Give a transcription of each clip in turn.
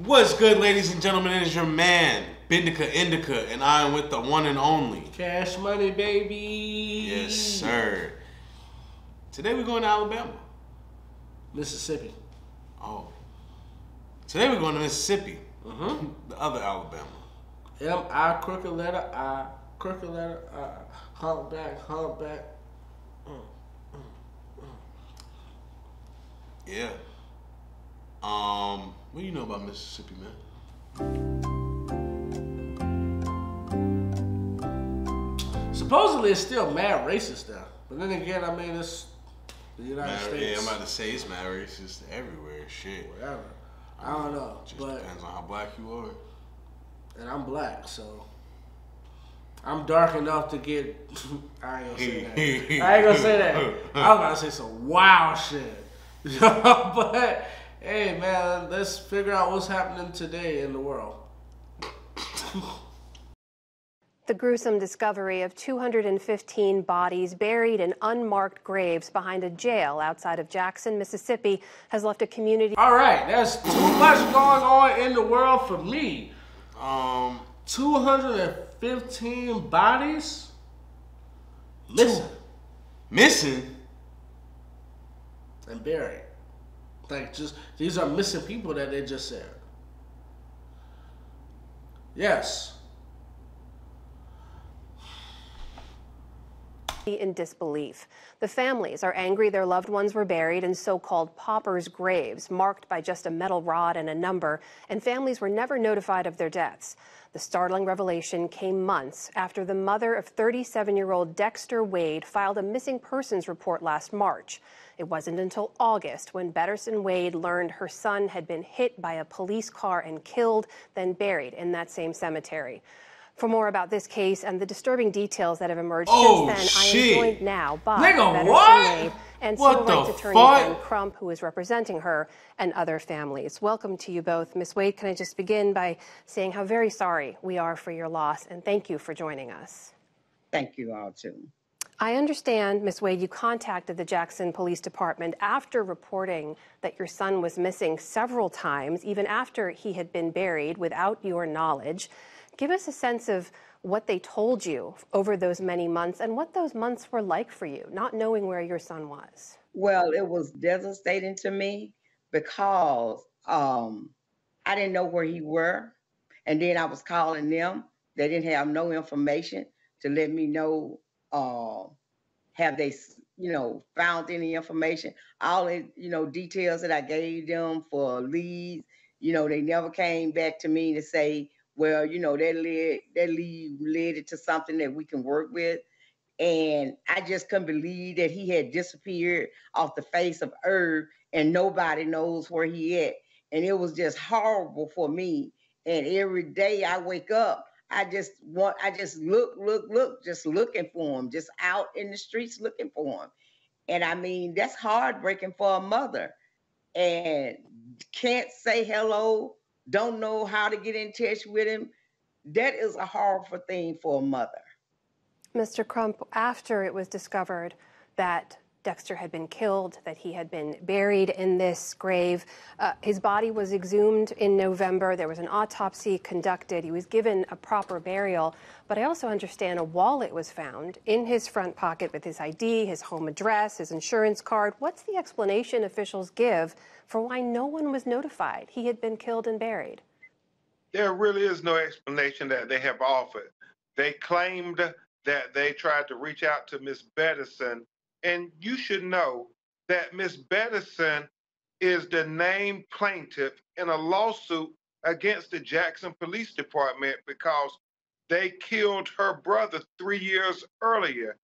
What's good, ladies and gentlemen? It is your man, Bendica Indica, and I am with the one and only Cash Money, baby. Yes, sir. Today we're going to Alabama. Mississippi. Oh. Today we're going to Mississippi. The other Alabama. M-I, crooked letter I, crooked letter I, humpback, humpback. Yeah. What do you know about Mississippi, man? Supposedly it's still mad racist there. But then again, I mean, it's the United States. Yeah, I'm about to say it's mad racist everywhere. Shit. Whatever. I don't know. Just but depends on how black you are. And I'm black, so I'm dark enough to get. I ain't gonna say that. I ain't gonna say that. I was about to say some wild shit. But hey, man, let's figure out what's happening today in the world. The gruesome discovery of 215 bodies buried in unmarked graves behind a jail outside of Jackson, Mississippi, has left a community. All right, that's too much going on in the world for me. 215 bodies Missing? and buried. Like, just these are missing people that they just said. Yes. In disbelief. The families are angry their loved ones were buried in so-called paupers' graves, marked by just a metal rod and a number, and families were never notified of their deaths. The startling revelation came months after the mother of 37-year-old Dexter Wade filed a missing persons report last March. It wasn't until August when Betterson Wade learned her son had been hit by a police car and killed, then buried in that same cemetery. For more about this case and the disturbing details that have emerged since then, I am joined now by Betterson Wade and civil rights attorney Ben Crump, who is representing her and other families. Welcome to you both. Ms. Wade, can I just begin by saying how very sorry we are for your loss, and thank you for joining us. Thank you all, too. I understand, Ms. Wade, you contacted the Jackson Police Department after reporting that your son was missing several times, even after he had been buried without your knowledge. Give us a sense of what they told you over those many months and what those months were like for you, not knowing where your son was. Well, it was devastating to me because I didn't know where he were. And then I was calling them. They didn't have no information to let me know, have they, found any information. All the, details that I gave them for leads, they never came back to me to say, well, that led it to something that we can work with. And I just couldn't believe that he had disappeared off the face of earth and nobody knows where he at. And it was just horrible for me. And every day I wake up, I just look, just looking for him, just out in the streets looking for him. And I mean, that's heartbreaking for a mother. And can't say hello, don't know how to get in touch with him. That is a horrible thing for a mother. Mr. Crump, after it was discovered that Dexter had been killed, that he had been buried in this grave, his body was exhumed in November. There was an autopsy conducted. He was given a proper burial. But I also understand a wallet was found in his front pocket with his ID, his home address, his insurance card. What's the explanation officials give for why no one was notified he had been killed and buried? There really is no explanation that they have offered. They claimed that they tried to reach out to Ms. Betterson, and you should know that Ms. Betterson is the named plaintiff in a lawsuit against the Jackson Police Department because they killed her brother 3 years earlier.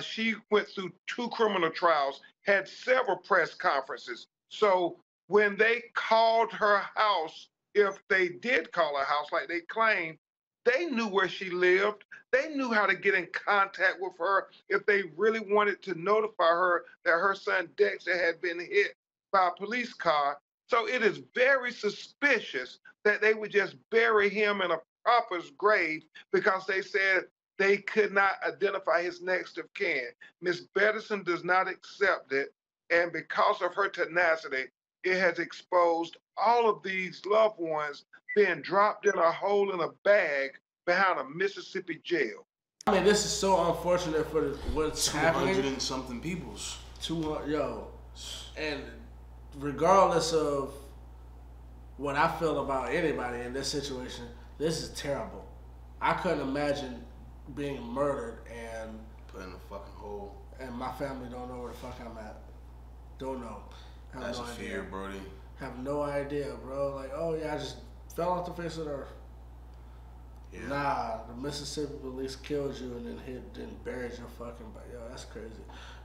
She went through 2 criminal trials, had several press conferences. So when they called her house, if they did call her house like they claimed, they knew where she lived. They knew how to get in contact with her if they really wanted to notify her that her son Dexter had been hit by a police car. So it is very suspicious that they would just bury him in a pauper's grave because they said they could not identify his next of kin. Ms. Betterson does not accept it, and because of her tenacity, it has exposed all of these loved ones being dropped in a hole in a bag behind a Mississippi jail. I mean, this is so unfortunate for what's happening. 200 and something peoples. 200, yo. And regardless of what I feel about anybody in this situation, this is terrible. I couldn't imagine being murdered and put in a fucking hole. And my family don't know where the fuck I'm at. Don't know. Have That's no a idea. fear, Brody. Have no idea, bro. Like, oh yeah, I just fell off the face of the earth. Yeah. Nah, the Mississippi police killed you and then buried your fucking body. Yo, that's crazy.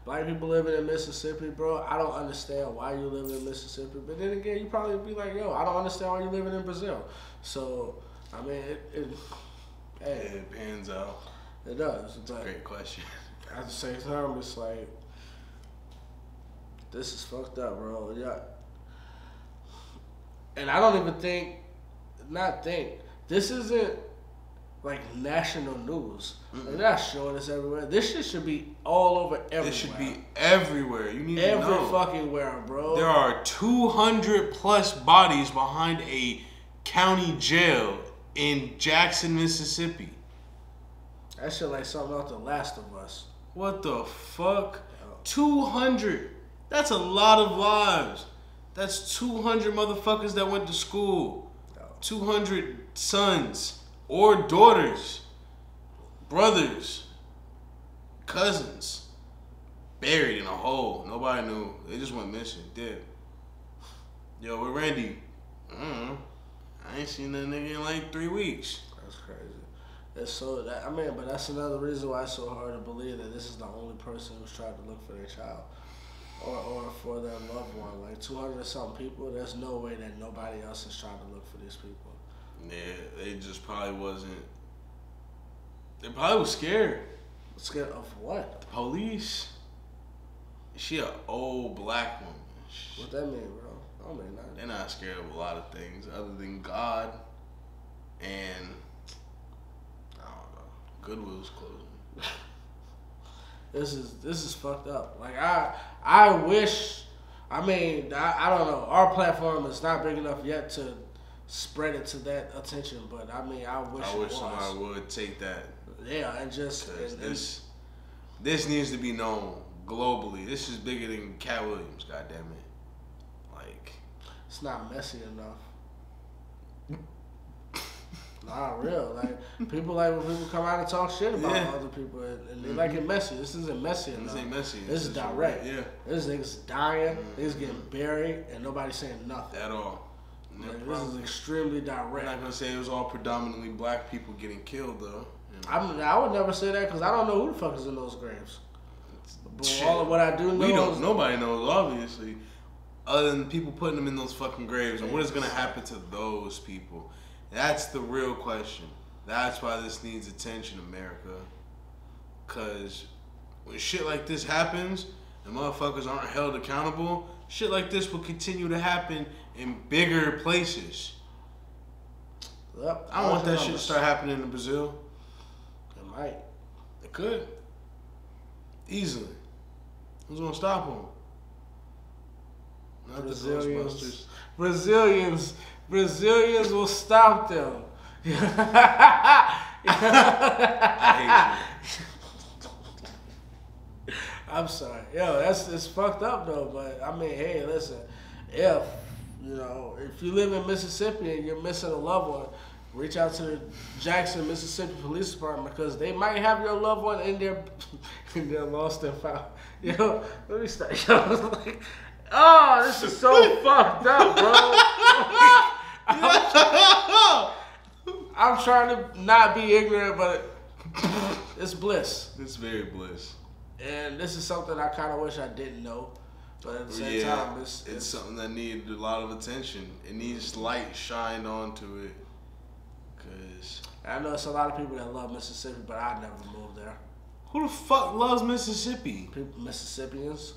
Black people living in Mississippi, bro, I don't understand why you live in Mississippi. But then again, you probably be like, yo, I don't understand why you living in Brazil. So, I mean, it pans out. It does. It's a great question. At the same time, it's like, this is fucked up, bro. Yeah. And I don't even think, this isn't like national news. They're not showing this everywhere. This shit should be all over everywhere. This should be everywhere. You need to know. Every fucking where, bro. There are 200 plus bodies behind a county jail in Jackson, Mississippi. That shit like something out The Last of Us. What the fuck? 200. That's a lot of lives. That's 200 motherfuckers that went to school. 200 sons or daughters, brothers, cousins, buried in a hole. Nobody knew. They just went missing. Dead. Yo, where Randy? I ain't seen that nigga in like 3 weeks. That's crazy. It's so that, I mean, but that's another reason why it's so hard to believe that this is the only person who's tried to look for their child or for their loved one. Like 200 and something people, there's no way that nobody else is trying to look for these people. Yeah, they just probably wasn't. They probably was scared. Scared of what? The police. She an old black woman. What that mean, bro? I don't mean nothing. They're not scared of a lot of things other than God and I don't know. Goodwill's closing. This is fucked up. Like I wish. I mean, I don't know. Our platform is not big enough yet to spread it to that attention. But I mean, I wish somebody would take that. Yeah, and just this needs to be known globally. This is bigger than Cat Williams. Goddamn it. Like it's not messy enough. Not real. Like people like when people come out and talk shit about other people and they like it messy. This isn't messy enough. This ain't messy. This is direct. Yeah. This niggas dying. Niggas getting buried and nobody's saying nothing at all. Like, this is extremely direct. I'm not gonna say it was all predominantly black people getting killed though. I would never say that because I don't know who the fuck is in those graves. But all of what I do know, nobody knows obviously, other than people putting them in those fucking graves. And what is gonna happen to those people? That's the real question. That's why this needs attention, America. Cause when shit like this happens and motherfuckers aren't held accountable, shit like this will continue to happen in bigger places. Yep, I don't want that shit to start happening in Brazil. It might. It could. Easily. Who's gonna stop them? Not Brazilians. Brazilians will stop them. I hate you. I'm sorry. Yo, it's fucked up though, but I mean, hey, listen, if you live in Mississippi and you're missing a loved one, reach out to the Jackson, Mississippi Police Department because they might have your loved one in their lost and found. Yo, let me start. Yo, like, oh, this is so fucked up, bro. I'm trying to not be ignorant, but it's bliss. It's very bliss. And this is something I kind of wish I didn't know. But at the same time, it's something that needed a lot of attention. It needs light shined onto it. Cause I know it's a lot of people that love Mississippi, but I'd never move there. Who the fuck loves Mississippi? People, Mississippians.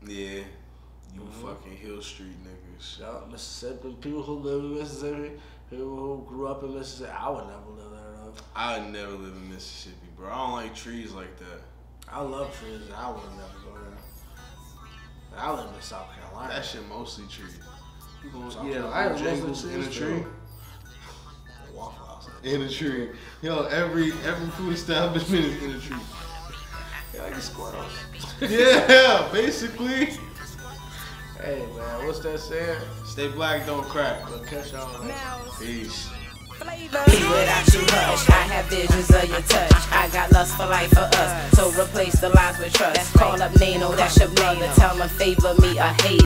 Yeah. You fucking Hill Street niggas. Yeah, Mississippi. People who live in Mississippi. People who grew up in Mississippi. I would never live there though. I would never live in Mississippi, bro. I don't like trees like that. I love trees. I would never go there. I live in South Carolina. That shit mostly trees. I was Bojangles in a tree. Waffle House. In a tree. Yo, every food establishment is in a tree. Yeah, like squirrels. Yeah, basically. Hey man, what's that saying? Stay black, don't crack. We'll catch y'all later. Peace. Be without you, hush. I have visions of your touch. I got lust for life for us. So replace the lies with trust. Call up Nano, that's your brother. Tell him favor me a hate.